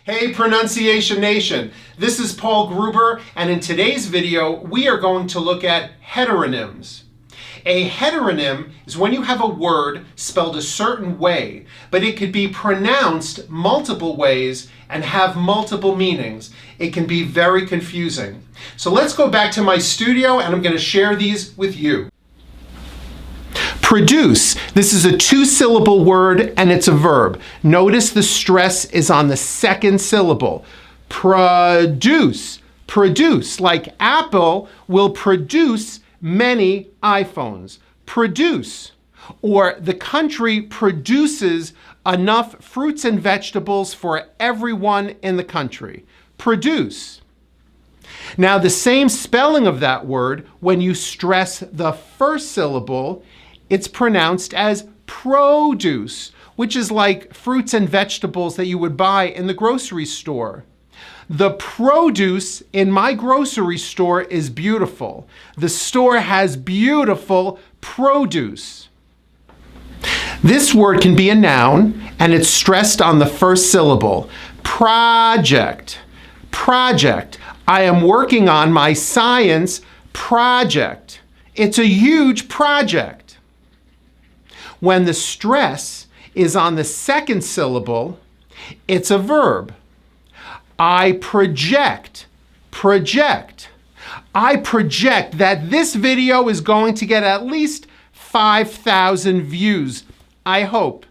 Hey Pronunciation Nation, this is Paul Gruber, and in today's video we are going to look at heteronyms. A heteronym is when you have a word spelled a certain way, but it could be pronounced multiple ways and have multiple meanings. It can be very confusing. So let's go back to my studio and I'm going to share these with you. Produce. This is a two-syllable word and it's a verb. Notice the stress is on the second syllable. Produce. Produce. Like Apple will produce many iPhones. Produce. Or the country produces enough fruits and vegetables for everyone in the country. Produce. Now the same spelling of that word, when you stress the first syllable, it's pronounced as produce, which is like fruits and vegetables that you would buy in the grocery store. The produce in my grocery store is beautiful. The store has beautiful produce. This word can be a noun and it's stressed on the first syllable. Project. Project. I am working on my science project. It's a huge project. When the stress is on the second syllable, it's a verb. I project. Project. I project that this video is going to get at least 5,000 views. I hope.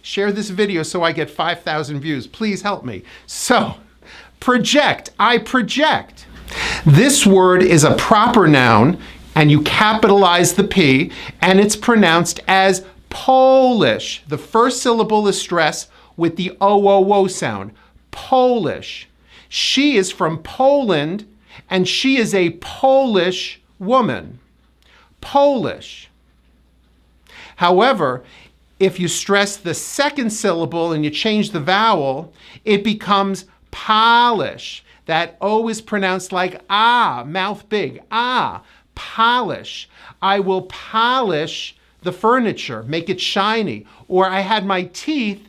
Share this video so I get 5,000 views. Please help me. So, project. I project. This word is a proper noun, and you capitalize the P, and it's pronounced as Polish. The first syllable is stressed with the O-O-O sound. Polish. She is from Poland, and she is a Polish woman. Polish. However, if you stress the second syllable and you change the vowel, it becomes polish. That O is pronounced like ah, mouth big, ah. Polish. I will polish the furniture, make it shiny. Or I had my teeth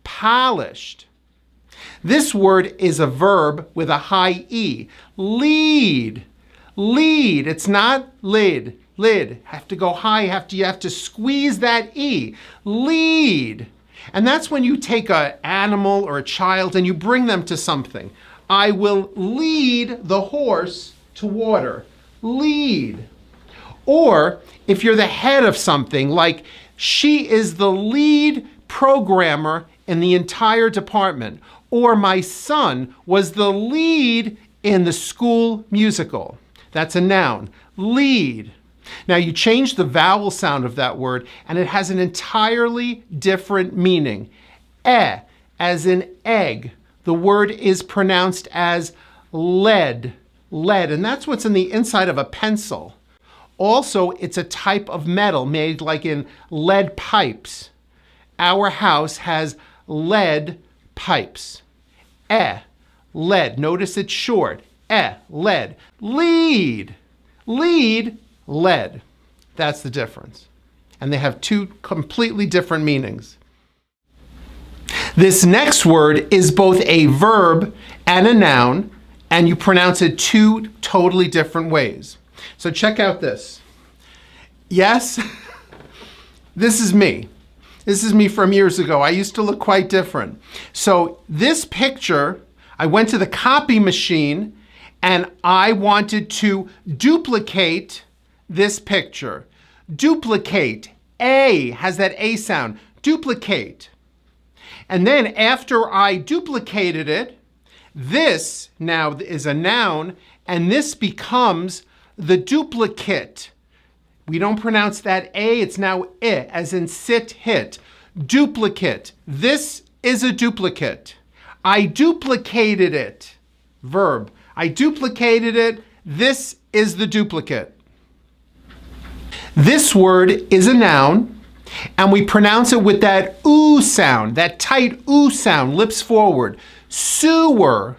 polished. This word is a verb with a high E. Lead. Lead. It's not lid. Lid. Have to go high. You have to squeeze that E. Lead. And that's when you take an animal or a child and you bring them to something. I will lead the horse to water. Lead. Or if you're the head of something, like she is the lead programmer in the entire department, or my son was the lead in the school musical. That's a noun. Lead. Now you change the vowel sound of that word and it has an entirely different meaning. As in egg. The word is pronounced as lead. Lead, and that's what's in the inside of a pencil. Also, it's a type of metal made like in lead pipes. Our house has lead pipes. Lead. Notice it's short. Lead. Lead. Lead. Lead. That's the difference. And they have two completely different meanings. This next word is both a verb and a noun, and you pronounce it two totally different ways. So check out this. Yes, this is me. This is me from years ago. I used to look quite different. So this picture, I went to the copy machine and I wanted to duplicate this picture. Duplicate. A has that A sound. Duplicate. And then after I duplicated it, this now is a noun, and this becomes the duplicate. We don't pronounce that A, it's now I, as in sit, hit. Duplicate. This is a duplicate. I duplicated it. Verb. I duplicated it. This is the duplicate. This word is a noun, and we pronounce it with that oo sound, that tight oo sound, lips forward. Sewer.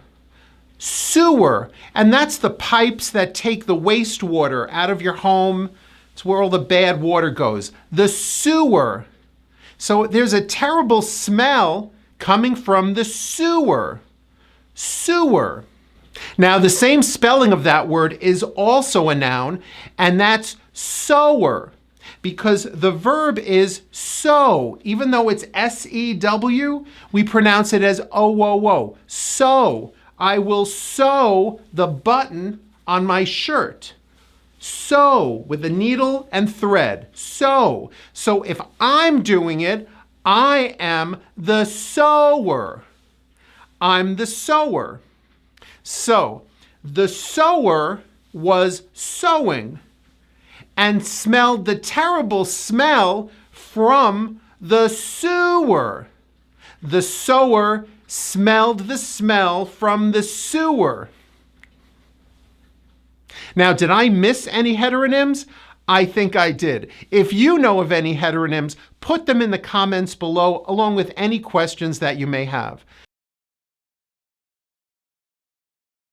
Sewer. And that's the pipes that take the wastewater out of your home. It's where all the bad water goes. The sewer. So there's a terrible smell coming from the sewer. Sewer. Now, the same spelling of that word is also a noun, and that's sower, because the verb is sow. Even though it's S-E-W, we pronounce it as O-O-O. Sow. I will sew the button on my shirt. Sew with a needle and thread. Sew. So if I'm doing it, I am the sower. I'm the sower. So the sower was sowing and smelled the terrible smell from the sewer. The sower smelled the smell from the sewer. Now, did I miss any heteronyms? I think I did. If you know of any heteronyms, put them in the comments below, along with any questions that you may have.